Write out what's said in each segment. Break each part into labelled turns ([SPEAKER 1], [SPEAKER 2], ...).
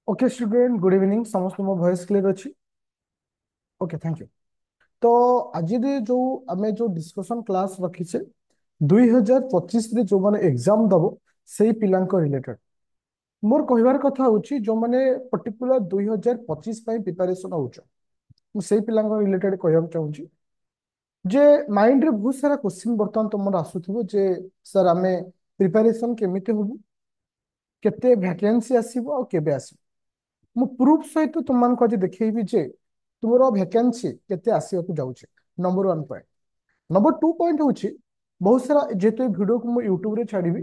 [SPEAKER 1] Okay student good evening समस्त मो voice clear अच्छी। Okay thank you. तो आज जो आमे जो डिस्कशन क्लास रखीचे 2025 रे जो माने एग्जाम दबो सेई पिलांक रिलेटेड मोर कहिबार कथा होची जो माने पर्टिकुलर 2025 पई प्रिपरेशन होचो मु सेई पिलांक रिलेटेड कहब चाहूची जे माइंड रे बहुत सारा क्वेश्चन बर्तमान तुमर आसुथिबो जे सर आमे प्रिपरेशन केमिते होबु केते वैकेंसी आसीबो और केबे आसीबो मु प्रूफ सहित तुमको आज देखेबी जे तुमर वैकेंसी केते आसीबा जाउछे। Number 1 point. नंबर 2 पॉइंट होची बहुत सारा जेते वीडियो को मु यूट्यूब रे छाड़ीबी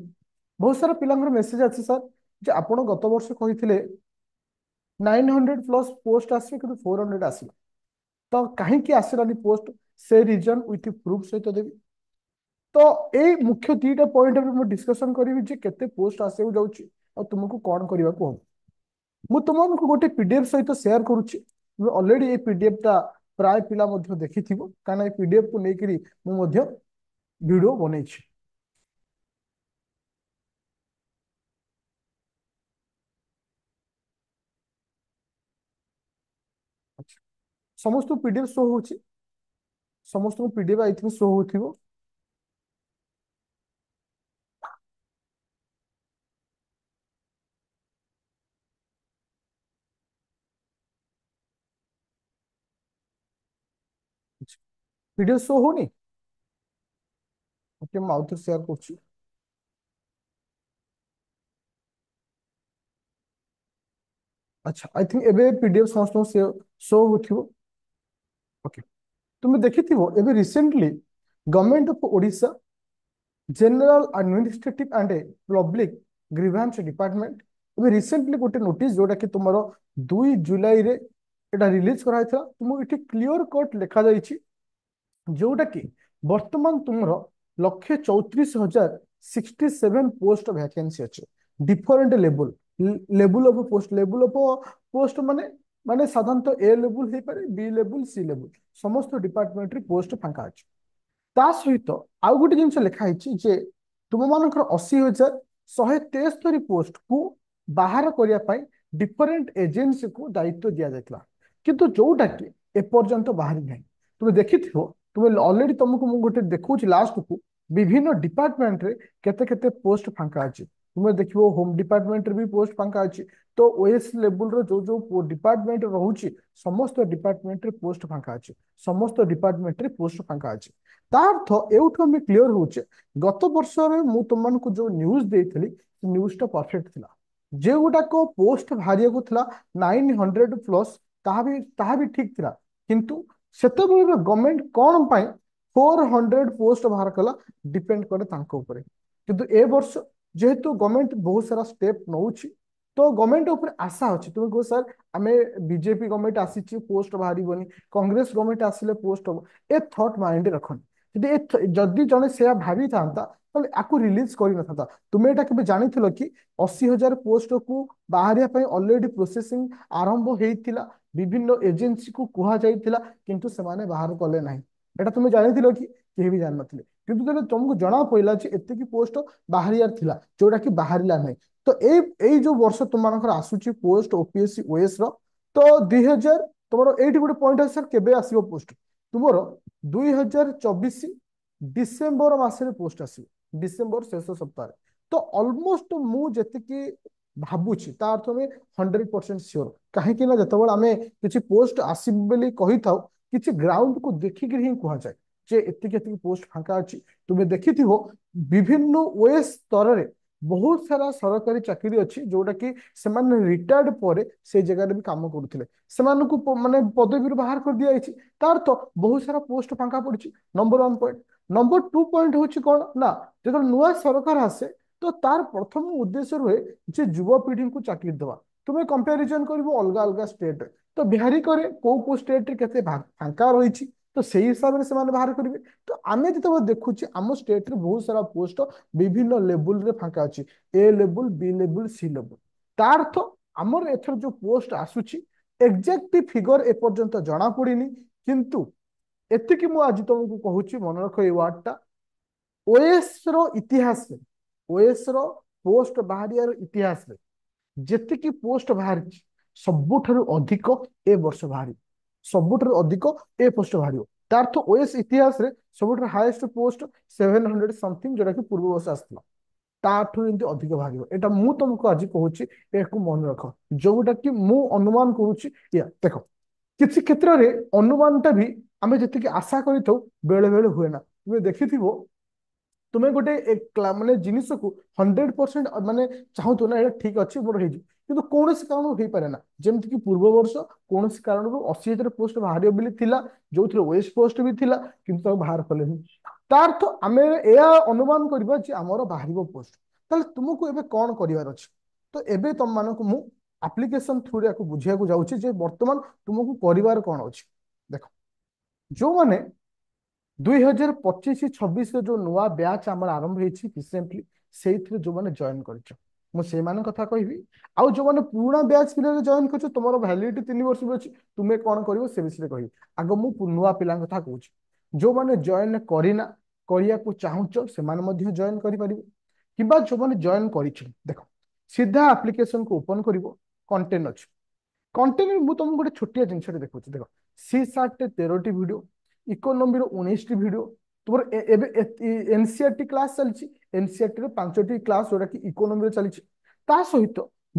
[SPEAKER 1] बहुत सारा पिलांगर मेसेज आछि सर जे आपण गत वर्ष कहिथिले 900 प्लस पोस्ट आसी कि 400 आसी तो काहे की आसीलानी पोस्ट से रीजन विथ प्रूफ सहित देबी। तो ए मुख्य दीटा पॉइंट पे मु डिस्कशन करिवि जे केते पोस्ट आसे जाउची और तुमको कोन करिवा को मु तुमको गोटे पीडीएफ सहित शेयर करूची। ऑलरेडी ये पीडीएफ टा प्राय पिला मध्य देखिथिबो काना ये पीडीएफ को लेकरी मु मध्य वीडियो बनेछि। अच्छा समस्त पीडीएफ शो होछि समस्त पीडीएफ आई थिंक शो होथिबो। पीडीएफ शो होनी ओके मु आउथ शेयर करछि। अच्छा आई थिंक एबे पीडीएफ समस्त शो होथिबो। ओके तुम देखिथिबो एबे recently government of Odisha general administrative and public grievance department ଏବେ ରିସେଣ୍ଟଲି ଗୋଟେ ନୋଟିସ ଯୋଉଟା କି ତୁମର 2 ଜୁଲାଇରେ ଏଟା ରିଲିଜ କରାଯାଇଥିଲା ତୁମକୁ ଏଠି କ୍ଲିୟର କଟ୍ ଲେଖା ଯାଇଛି ଯୋଉଟା କି ବର୍ତ୍ତମାନ ତୁମର 1,34,067 ପୋଷ୍ଟ ଭ୍ୟାକେନ୍ସି ଅଛି different level level of post level of post माने माने साधारणतः ए लेवल हे पारे बी लेवल सी लेवल समस्त डिपार्टमेंट रे पोस्ट फांका अछि। ता सहित आउ गोटे जिनस लिखा है जे तुम मानकर 80,173 पोस्ट को बाहर करने डिफरेंट एजेंसी को दायित्व दि जाता किंतु जोटा कि एपर्यंत बाहरी ना तुम देखि तुम ऑलरेडी तुमको मुझे गोटे देखा लास्ट को विभिन्न डिपार्टमेंट रे केते केते पोस्ट फांका अच्छी तुम देखो होम डिपार्टमेंट रे भी पोस्ट फांका अच्छी। तो ओएस लेवल रो जो जो डिपार्टमेंट रोचे समस्त डिपार्टमेंट रे पोस्ट फांका अच्छी समस्त डिपार्टमेंट रे पोस्ट फांका अच्छी ता अर्थ एउठु हमें क्लियर होचे गत वर्ष रे मु तुमको जो न्यूज देइथली न्यूज टा परफेक्ट थिला जे गुडाक पोस्ट भारिया को थिला 900 प्लस ताहा भी ठीक थिला किंतु सेतेबेले गवर्नमेंट कोन पाई 400 पोस्ट बाहर कला डिपेंड करे तांको ऊपर किंतु ए वर्ष जेहेतु गवर्नमेंट बहुत सारा स्टेप नउची तो गवर्नमेंट ऊपर आशा अच्छी तुम कहो सर आम बीजेपी गवर्नमेंट आसी पोस्ट बाहर कांग्रेस गवर्नमेंट आसिले पोस्ट हम ए थॉट माइंड रखनी जदि जड़े से भावी था आपको रिलीज कर ना तुम्हें यहाँ के जानी कि 80,000 पोस्ट को बाहर ऑलरेडी प्रोसेसिंग आरंभ होता विभिन्न एजेंसी को कह जाइथिला किंतु से माने बाहर कले ना एटा तुम्हें जानी कि केही भी जान नथिले किंतु जब तुमको जना पइला जे एतिकी पोस्ट बाहरियार थिला जोटा कि बाहरिला नहीं तो एई जो वर्ष तुम आसूची पोस्ट ओपीएससी ओएस रो तो 2000 तुम एठी गोटे पॉइंट है सर केबे आसीबो पोस्ट तुमर 2024 डिसेम्बर मासरे पोस्ट आसीबो डिसेम्बर शेष सप्ताह तो ऑलमोस्ट मु जति भाबुची ता अर्थ में 100% श्योर कहीं ना जतबेले आमे किछि पोस्ट आसीबो बोली कहि थाउ किछि ग्राउंड को देखिक ही कहा जाए जे एतिक एतिक पोस्ट फांका अछि तुमे देखिथिबो विभिन्न ओएस स्तर रे बहुत सारा सरकारी चाकरी अच्छी जोटा कि सेमाने रिटायर्ड पर से जगह भी काम करुले से माने पदवी बाहर कर दिया तार तो बहुत सारा पोस्ट फांका पड़ी नंबर 1 पॉइंट। नंबर 2 पॉइंट हूँ कौन ना जो नुआ सरकार आसे तो तार प्रथम उद्देश्य रहे जे युवपीढ़ी को चाकरी देवा तुम्हें कंपेरिजन कर अलग अलग स्टेट तो बिहारी करे को स्टेट के फांका रही तो सही हिसाब से बाहर करेंगे तो आम जो देखुचे आम स्टेट रे बहुत सारा पोस्ट विभिन्न लेवल रे फांका अच्छी ए लेवल बी लेवल सी लेवल तार अर्थ आमर एथर जो पोस्ट आसुची एग्जैक्ट फिगर एपर्यंत जना पड़ीनी किंतु एतिकी मु आज तुमको कहूची मन रख ए वार्ड टा ओएस रो इतिहास ओएस रो पोस्ट बाहरियार इतिहास रे जेतिकी पोस्ट बाहर ସବୁଠାରୁ ଅଧିକ ଏ ବର୍ଷ ବାହାରିବ, ସବୁଠାରୁ ଅଧିକ ଏ ପୋଷ୍ଟ ବାହାରିବ। ତାର ତ ଓଏସ୍ ଇତିହାସରେ ସବୁଠାରୁ ହାଏଷ୍ଟ ପୋଷ୍ଟ 700 ସମଥିଙ୍ଗ, ଯୋଉଟା କି ପୂର୍ବ ବର୍ଷ ଆସିଥିଲା, ତାଠୁ ଏମିତି ଅଧିକ ବାହାରିବ। ଏଇଟା ମୁଁ ତମକୁ ଆଜି କହୁଛି, ଏହାକୁ ମନେ ରଖ। ଯୋଉଟା କି ମୁଁ ଅନୁମାନ କରୁଛି, ଦେଖ କିଛି କ୍ଷେତ୍ରରେ ଅନୁମାନଟା ବି ଆମେ ଯେତିକି ଆଶା କରିଥାଉ ବେଳେ ବେଳେ ହୁଏ ନା। ତୁମେ ଦେଖିଥିବ, ତୁମେ ଗୋଟେ ମାନେ ଜିନିଷକୁ 100% ମାନେ ଚାହୁଁଥିବ ନା ଏଇଟା ଠିକ ଅଛି ମୋର ହେଇଯିବ, କିନ୍ତୁ କୌଣସି କାରଣରୁ ହେଇପାରେ ନା। ଯେମିତିକି ପୂର୍ବ ବର୍ଷ କୌଣସି କାରଣରୁ 80,000 ପୋଷ୍ଟ ବାହାରିବ ବୋଲି ଥିଲା, ଯୋଉଥିରେ ଓଏସ୍ ପୋଷ୍ଟ ବି ଥିଲା, କିନ୍ତୁ ତାକୁ ବାହାର କଲେନି। ତାର ଅର୍ଥ ଆମେ ଏହା ଅନୁମାନ କରିବା ଯେ ଆମର ବାହାରିବ ପୋଷ୍ଟ। ତାହେଲେ ତୁମକୁ ଏବେ କଣ କରିବାର ଅଛି? ତ ଏବେ ତମମାନଙ୍କୁ ମୁଁ ଆପ୍ଲିକେସନ ଥ୍ରୁରେ ୟାକୁ ବୁଝିବାକୁ ଯାଉଛି ଯେ ବର୍ତ୍ତମାନ ତୁମକୁ କରିବାର କଣ ଅଛି। ଦେଖ, ଯୋଉମାନେ 2025-26 ଯୋଉ ନୂଆ ବ୍ୟାଚ୍ ଆମର ଆରମ୍ଭ ହେଇଛି ରିସେଣ୍ଟଲି, ସେଇଥିରେ ଯୋଉମାନେ ଜଏନ୍ କରିଛ, ମୁଁ ସେଇମାନଙ୍କ କଥା କହିବି। ଆଉ ଯୋଉମାନେ ପୁରୁଣା ବ୍ୟାଚ୍ ପିଲାରେ ଜଏନ୍ କରିଛ, ତୁମର ଭ୍ୟାଲିଡିଟି 3 ବର୍ଷ ବି ଅଛି, ତୁମେ କଣ କରିବ ସେ ବିଷୟରେ କହିବି। ଆଗ ମୁଁ ନୂଆ ପିଲାଙ୍କ କଥା କହୁଛି। ଯୋଉମାନେ ଜଏନ୍ କରିନା, କରିବାକୁ ଚାହୁଁଛ, ସେମାନେ ମଧ୍ୟ ଜଏନ୍ କରିପାରିବେ। କିମ୍ବା ଯୋଉମାନେ ଜଏନ୍ କରିଛ, ଦେଖ ସିଧା ଆପ୍ଲିକେସନକୁ ଓପନ କରିବ, କଣ୍ଟେଣ୍ଟ ଅଛି। କଣ୍ଟେଣ୍ଟ ମୁଁ ତମକୁ ଗୋଟେ ଛୋଟିଆ ଜିନିଷଟେ ଦେଖୁଛି। ଦେଖ, ସି ସାର୍ଟ 13ଟି ଭିଡିଓ, ଇକୋନୋମିର 19ଟି ଭିଡିଓ, ତୁମର ଏବେ ଏନସିଆରଟି କ୍ଲାସ ଚାଲିଛି, ଏନସିଆରଟି ର 5ଟି କ୍ଲାସ ଯୋଉଟା କି ଇକୋନୋମିରେ ଚାଲିଛି। ତା ସହିତ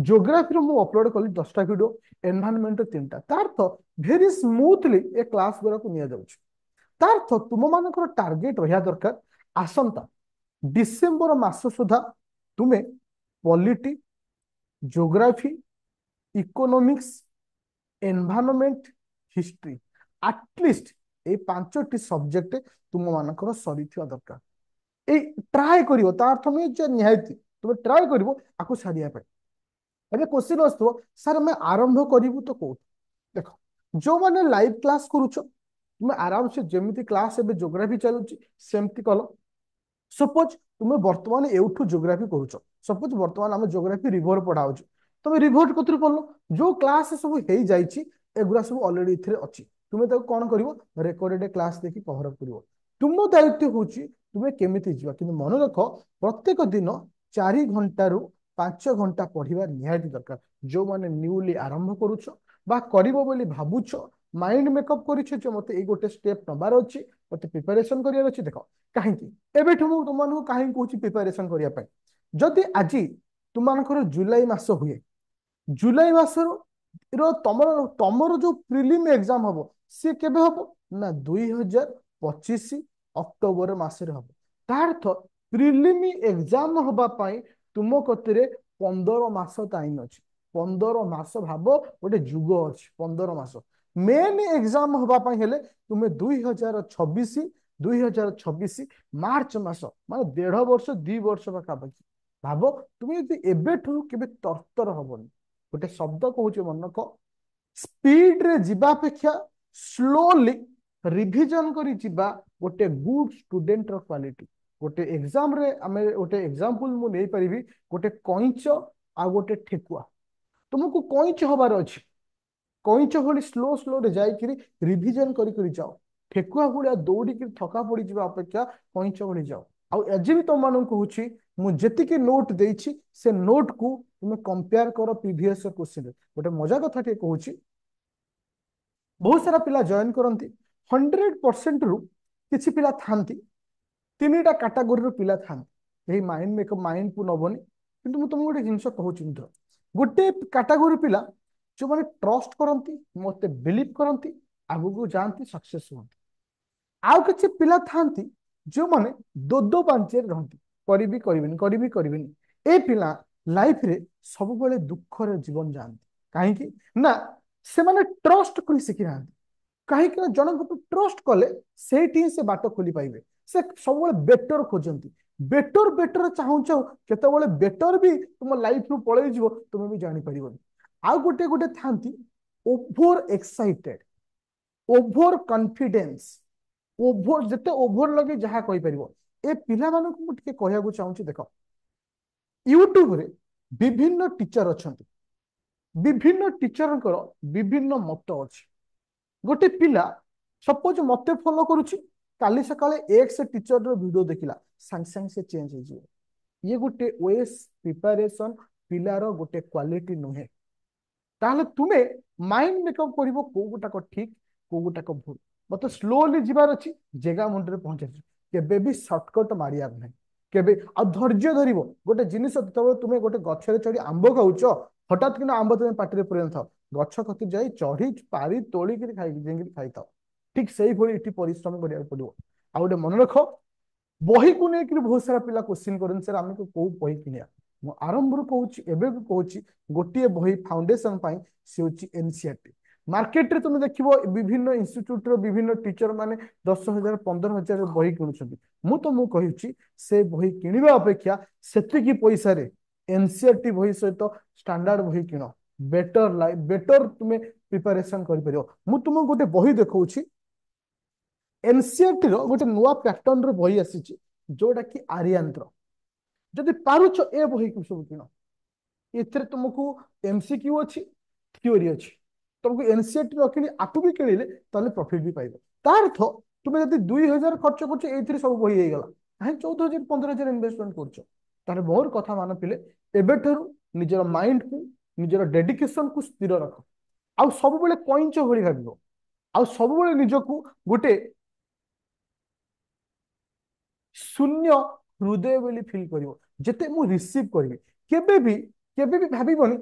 [SPEAKER 1] ଜୋଗ୍ରାଫିର ମୁଁ ଅପଲୋଡ କଲି 10ଟା ଭିଡିଓ, ଏନଭାରନମେଣ୍ଟର 3ଟା। ତା ଅର୍ଥ ଭେରି ସ୍ମୁଥଲି ଏ କ୍ଲାସ ଗୁଡାକୁ ନିଆଯାଉଛି। ତା ଅର୍ଥ ତୁମମାନଙ୍କର ଟାର୍ଗେଟ ରହିବା ଦରକାର, ଆସନ୍ତା ଡିସେମ୍ବର ମାସ ସୁଦ୍ଧା ତୁମେ polity, geography, economics, environment, history, at least এই 5ଟି ସବଜେକ୍ଟ ତୁମମାନଙ୍କର ସରିଥିବା ଦରକାର। এই ଟ୍ରାଏ କରିବ, ତା ଅର୍ଥ ନୁହେଁ ଯେ ନିହାତି, ତୁମେ ଟ୍ରାଏ କରିବ ଆକୁ ସାରିବା ପାଇଁ। ଏବେ କ୍ୱେଶ୍ଚିନ୍ ଆସୁଥିବ, ସାର୍ ଆମେ ଆରମ୍ଭ କରିବୁ ତ କୋଉଠୁ? ଦେଖ, ଯୋଉମାନେ ଲାଇଭ କ୍ଲାସ କରୁଛ, ତୁମେ ଆରାମସେ ଯେମିତି କ୍ଲାସ ଏବେ ଜୋଗ୍ରାଫି ଚାଲୁଛି ସେମିତି କଲ। ସପୋଜ ତୁମେ ବର୍ତ୍ତମାନ ଏଉଠୁ ଜୋଗ୍ରାଫି କରୁଛ, ସପୋଜ ବର୍ତ୍ତମାନ ଆମେ ଜୋଗ୍ରାଫି ରିଭର ପଢା ହଉଛି, ତମେ ରିଭର କତିରୁ ପଢିଲ, ଯୋଉ କ୍ଲାସ ସବୁ ହେଇଯାଇଛି ଏଗୁଡା ସବୁ ଅଲରେଡି ଏଥିରେ ଅଛି, ତୁମେ ତାକୁ କଣ କରିବ, ରେକର୍ଡେଡ କ୍ଲାସ ଦେଖି କଭର ଅପ୍ କରିବ। ତୁମ ଦାୟିତ୍ୱ ହଉଛି ତୁମେ କେମିତି ଯିବା, କିନ୍ତୁ ମନେ ରଖ ପ୍ରତ୍ୟେକ ଦିନ 4 ଘଣ୍ଟାରୁ 5 ଘଣ୍ଟା ପଢିବା ନିହାତି ଦରକାର। ଯୋଉମାନେ ନ୍ୟୁଲି ଆରମ୍ଭ କରୁଛ ବା କରିବ ବୋଲି ଭାବୁଛ, ମାଇଣ୍ଡ ମେକଅପ୍ କରିଛ ଯେ ମତେ ଏଇ ଗୋଟେ ଷ୍ଟେପ ନବାର ଅଛି, ମତେ ପ୍ରିପାରେସନ କରିବାର ଅଛି। ଦେଖ, କାହିଁକି ଏବେଠୁ ମୁଁ ତୁମମାନଙ୍କୁ କାହିଁକି କହୁଛି ପ୍ରିପାରେସନ କରିବା ପାଇଁ? ଯଦି ଆଜି ତୁମମାନଙ୍କର ଜୁଲାଇ ମାସ ହୁଏ, ଜୁଲାଇ ମାସର ତମର ତମର ଯୋଉ ପ୍ରିଲିମ ଏକ୍ସାମ ହବ ସିଏ କେବେ ହବ ନା 2025 ଅକ୍ଟୋବର ମାସରେ ହବ। ତା ଅର୍ଥ ପ୍ରିଲିମ ଏକ୍ସାମ ହବା ପାଇଁ ତୁମ କତିରେ 15 ମାସ ଟାଇମ ଅଛି। 15 ମାସ ଭାବ, ଗୋଟେ ଯୁଗ ଅଛି 15 ମାସ। ମେନ୍ ଏକ୍ସାମ ହବା ପାଇଁ ହେଲେ ତୁମେ 2026 ମାର୍ଚ୍ଚ ମାସ, ମାନେ 1.5 ବର୍ଷ 2 ବର୍ଷ ପାଖାପାଖି ଭାବ। ତୁମେ ଯଦି ଏବେଠୁ କେବେ ତରତର ହବନି। ଗୋଟେ ଶବ୍ଦ କହୁଛି ମନକ, ସ୍ପିଡରେ ଯିବା ଅପେକ୍ଷା ସ୍ଲୋଲି ରିଭିଜନ କରି ଯିବା ଗୋଟେ ଗୁଡ ଷ୍ଟୁଡେଣ୍ଟର କ୍ୱାଲିଟି। ଗୋଟେ ଏକ୍ସାମରେ ଆମେ ଗୋଟେ ଏକ୍ସାମ୍ପଲ ମୁଁ ନେଇପାରିବି, ଗୋଟେ କଇଁଚ ଆଉ ଗୋଟେ ଠେକୁଆ। ତୁମକୁ କଇଁଚ ହବାର ଅଛି, କଇଁଚ ଭଳି ସ୍ଲୋ ସ୍ଲୋରେ ଯାଇକିରି ରିଭିଜନ କରି କରି ଯାଅ। ଠେକୁଆ ଭଳିଆ ଦୌଡ଼ିକି ଥକା ପଡିଯିବା ଅପେକ୍ଷା କଇଁଚ ଭଳି ଯାଅ। ଆଉ ଆଜି ବି ତମମାନଙ୍କୁ କହୁଛି, ମୁଁ ଯେତିକି ନୋଟ ଦେଇଛି ସେ ନୋଟକୁ ତୁମେ କମ୍ପେୟାର କର ପ୍ରିଭିୟସ କ୍ୱେଶ୍ଚିନରେ। ଗୋଟେ ମଜା କଥା ଟିକେ କହୁଛି, ବହୁତ ସାରା ପିଲା ଜଏନ୍ କରନ୍ତି, 100%ରୁ କିଛି ପିଲା ଥାନ୍ତି, 3ଟା କାଟାଗୋରୀର ପିଲା ଥାନ୍ତି। ଏହି ମାଇଣ୍ଡ ମେକଅପ୍ ମାଇଣ୍ଡକୁ ନବନି, କିନ୍ତୁ ମୁଁ ତମକୁ ଗୋଟେ ଜିନିଷ କହୁଛି ମିତ୍ର, ଗୋଟେ କାଟାଗୋରୀ ପିଲା ଯୋଉମାନେ ଟ୍ରଷ୍ଟ କରନ୍ତି, ମତେ ବିଲିଭ କରନ୍ତି, ଆଗକୁ ଯାଆନ୍ତି, ସକ୍ସେସ ହୁଅନ୍ତି। ଆଉ କିଛି ପିଲା ଥାନ୍ତି ଯୋଉମାନେ ଦୋ ପାଞ୍ଚରେ ରହନ୍ତି, କରିବି କରିବିନି, କରିବି କରିବିନି। ଏ ପିଲା ଲାଇଫରେ ସବୁବେଳେ ଦୁଃଖରେ ଜୀବନ ଯାଆନ୍ତି। କାହିଁକି ନା ସେମାନେ ଟ୍ରଷ୍ଟ କରି ଶିଖିନାହାନ୍ତି। କାହିଁକି ନା ଜଣଙ୍କ ଉପରେ ଟ୍ରଷ୍ଟ କଲେ ସେଇଠି ହିଁ ସେ ବାଟ ଖୋଲି ପାଇବେ। ସେ ସବୁବେଳେ ବେଟର ଖୋଜନ୍ତି, ବେଟର ବେଟର ଚାହୁଁ ଚାହୁଁ କେତେବେଳେ ବେଟର ବି ତୁମ ଲାଇଫରୁ ପଳେଇ ଯିବ, ତୁମେ ବି ଜାଣିପାରିବନି। ଆଉ ଗୋଟେ ଗୋଟେ ଥାନ୍ତି over excited, over confidence, over ଯେତେ ଓଭର ଲଗେଇ ଯାହା କହିପାରିବ। ଏ ପିଲାମାନଙ୍କୁ ମୁଁ ଟିକେ କହିବାକୁ ଚାହୁଁଛି, ଦେଖ ୟୁଟ୍ୟୁବରେ ବିଭିନ୍ନ ଟିଚର ଅଛନ୍ତି, ବିଭିନ୍ନ ଟିଚରଙ୍କର ବିଭିନ୍ନ ମତ ଅଛି। ଗୋଟେ ପିଲା ସପୋଜ ମତେ ଫଲୋ କରୁଛି, କାଲି ସକାଳେ ଏକ୍ସ ଟିଚରର ଭିଡିଓ ଦେଖିଲା, ସାଙ୍ଗେ ସାଙ୍ଗେ ସେ ଚେଞ୍ଜ ହେଇଯିବ। ଇଏ ଗୋଟେ ଓଏସ୍ ପ୍ରିପାରେସନ ପିଲାର ଗୋଟେ କ୍ୱାଲିଟି ନୁହେଁ। ताहले तुमे माइंड मेकअप करिवो को गोटाक ठीक को गोटाक भूल मत स्लोली जीवार अच्छी जगह मुंडे पहुंचे केबे भी शॉर्टकट मारियार नहीं केबे आ धैर्य धरिवो गोटे जिनिस तब तुमे गोटे गछरे चढ़ी आंब खाउछ हठात किना आंब तुमे पाटिरे पुरेन थाओ गछ कति जाई चढ़ी पारी तोली के खाई जेंगी खाई थाओ ठीक सही भली इटी परिश्रम करिया पड़िवो आ गोटे मन रख बही को लेकर बहुत सारा पिला क्वेश्चन करन सर आमे को बही किनिया मु आरंभ रू कहूची एबे को कहूची गोटिए बही फाउंडेशन पाई से होची एनसीईआरटी मार्केट रे तुम देखिबो विभिन्न इंस्टीट्यूट रो विभिन्न टीचर माने 10,000 15,000 बही किनुछंती मु तो मु कहूची से बही किनिबा अपेक्षा सेति की पैसा रे एनसीईआरटी बही सहित स्टैंडर्ड बही किनो बेटर लाइफ बेटर तुमे प्रिपरेशन करि परियो मु तुम गोटे बही देखौची एनसीईआरटी रो गोटे नुआ पैटर्न रो बही आसीची जोटा कि आर्यांत्र जदि पारुछ ए बही को सब किनो एथरे तुमको एमसीक्यू अछि थ्योरी अछि तुमको एनसीईआरटी रखिनी आपु भी किनिले ताले प्रॉफिट भी पाइबो तार अर्थ तुमे जदि 2,000 खर्च करछ एथरे सब बही हे गेला काहे 14,000 15,000 इन्वेस्टमेंट करछ तारे मोर कथा मान पिले एबेठरू निजर माइंड को निजर डेडिकेशन को स्थिर रख आउ सब बेले कइंच भଳି भाबिबो आउ सब बेले निजको गोटे शून्य हृदय बोली फील करिवो जेते मु रिसीव करबी केबे भी भाबिबोनी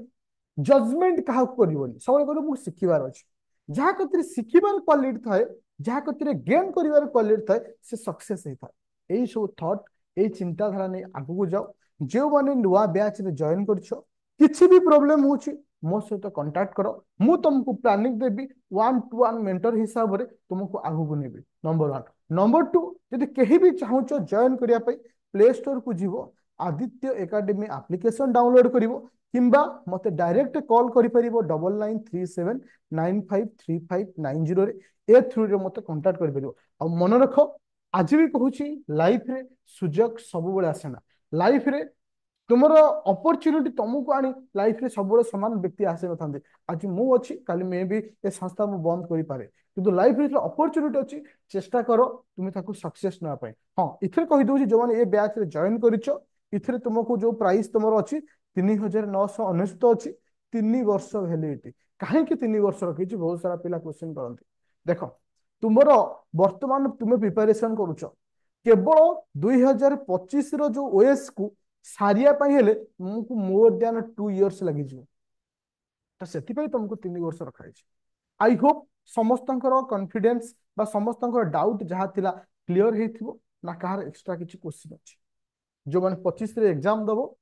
[SPEAKER 1] जजमेंट काहा करबोनी सबले कहबो मु सिखिबार अछि जहा कतरे सिखिबार क्वालिटी थाए जहा कतरे गेन करिवार क्वालिटी थाए से सक्सेस हे थाए एई सब थॉट एई चिंता धारा नै आगु को जाओ जे माने नुवा बैच रे जॉइन करछो किछि भी प्रॉब्लम होछि मो सहित कांटेक्ट करो मु तुमको प्लानिंग देबी 1-to-1 मेंटर हिसाब रे तुमको आगु को नेबी नंबर 1 नंबर 2 यदि कहीं भी चाहूच जॉइन करिया पई प्ले स्टोर को जीवो आदित्य एकेडमी एप्लिकेशन डाउनलोड करिवो किंबा मते डायरेक्ट कॉल करि परिवो 9937953590 रे ए थ्रू रे मते कांटेक्ट करि परिवो आ मन रखो आज भी कहूची लाइफ रे सुजोग सब बेले आसेना लाइफ रे तुमर अपॉर्चुनिटी तुमको आनी लाइफ रे सब समान व्यक्ति आसे नथांदे आज मु अछि काली मे भी ए संस्था मु बंद करि पारे किंतु लाइफ रे अपॉर्चुनिटी अछि चेष्टा करो तुम ताकू सक्सेस ना पाए हां इथरे कहि दोची जो माने ए बैच रे जॉइन करिचो इथरे तुमको जो प्राइस तुमर अछि 3,999 अछि 3 वर्ष वैलिडिटी काहे कि 3 वर्ष रखिछि बहुत सारा पिला क्वेश्चन करंती देखो तुमर वर्तमान तुमे प्रिपरेशन करूचो केवल 2025 रो जो ओएस को सारिया पाई हेले तुमको मोर देन 2 इयर्स लागि जिवो त सेति पई तुमको 3 वर्ष रखा है आई होप समस्तंकर कॉन्फिडेंस बा समस्तंकर डाउट जहा थिला क्लियर हेथिबो ना कहार एक्स्ट्रा किछि क्वेश्चन अछि जो माने 25 रे एग्जाम दबो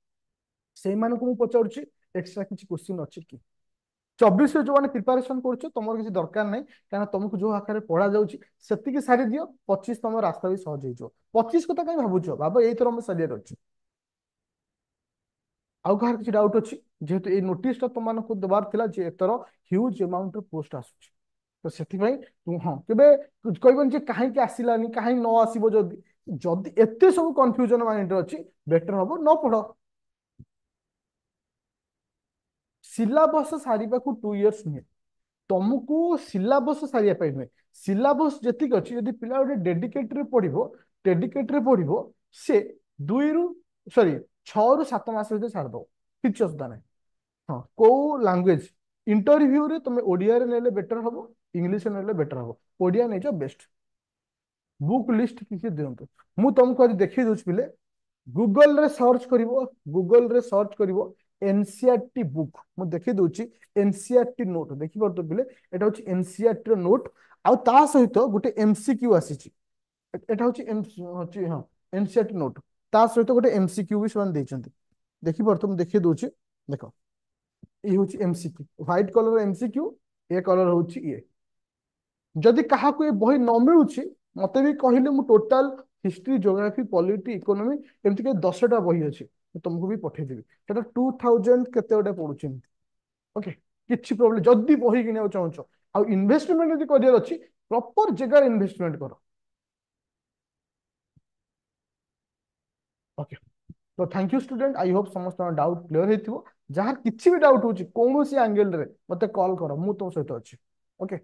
[SPEAKER 1] सेई माने को मु पचाउछि एक्स्ट्रा किछि क्वेश्चन अछि कि 24 रे जो माने प्रिपरेशन करछो तमर किछि दरकार नै काना तुमको जो आकारे पढ़ा जाउछि सेति की सारी दियो 25 तम रास्ता भी सहज हे जो 25 को त काई भाबुछो बाबा एई तरह हम सारिया अछि आउ कहार किछि डाउट अछि जेहेतु ए नोटिस तुमको देवार थिला जे एतर ह्यूज अमाउंट ऑफ पोस्ट आसुछि तो सेति भाई तू हां केबे कहबन जे काहे के आसिलानी काहे न आसीबो जदी जदी एते सब कंफ्यूजन माइंड रे अछि बेटर हबो न पढ़ो सिलेबस सारिबा को 2 इयर्स नुहे तुमको सिलेबस सारिया पाई नुहे सिलेबस जेतिक अछि यदि पिला गोटे डेडिकेट रे पढ़िबो से 2 रु सॉरी 6 रु 7 मास भीतर छाड़ दो किछ असुविधा नै हाँ को लैंग्वेज इंटरव्यू रे तुम ओडिया रे नेले बेटर हबो इंग्लिश रे नेले बेटर हबो ओडिया नै जो बेस्ट बुक लिस्ट किसी दियंतु मु तुमको आज देखि दोछ पिले गूगल रे सर्च करिवो एनसीईआरटी बुक मु देखि दोछि एनसीईआरटी नोट देखि परतो पिले एटा होछि एनसीईआरटी रो नोट आ ता सहित गोटे एमसीक्यू आसीछि एटा होछि एम होछि हां एनसीईआरटी नोट ता सहित गोटे एमसीक्यू भी सन देछंती देखि परतो मु देखि दोछि देखो ये हूँ एमसीक्यू व्हाइट कलर एमसीक्यू ए कलर हूँ ये जदि कहा ये बही न मिलूँ मत भी कहले मु total history geography polity economy एमती के 10टा बही अच्छी तुमको भी पठेदेवी सेटा 2000 केते गोटे पड़ुछि ओके किछि प्रॉब्लम जदि बही किने चाहूछ आ इन्वेस्टमेंट जदि करियर अछि प्रॉपर जगह इन्वेस्टमेंट करो ओके तो thank you student I hope समस्त डाउट क्लियर हेतिबो जहार किछि भी डाउट होछि कोनोसी एंगल रे मते कॉल करो मु तो सहित अछि ओके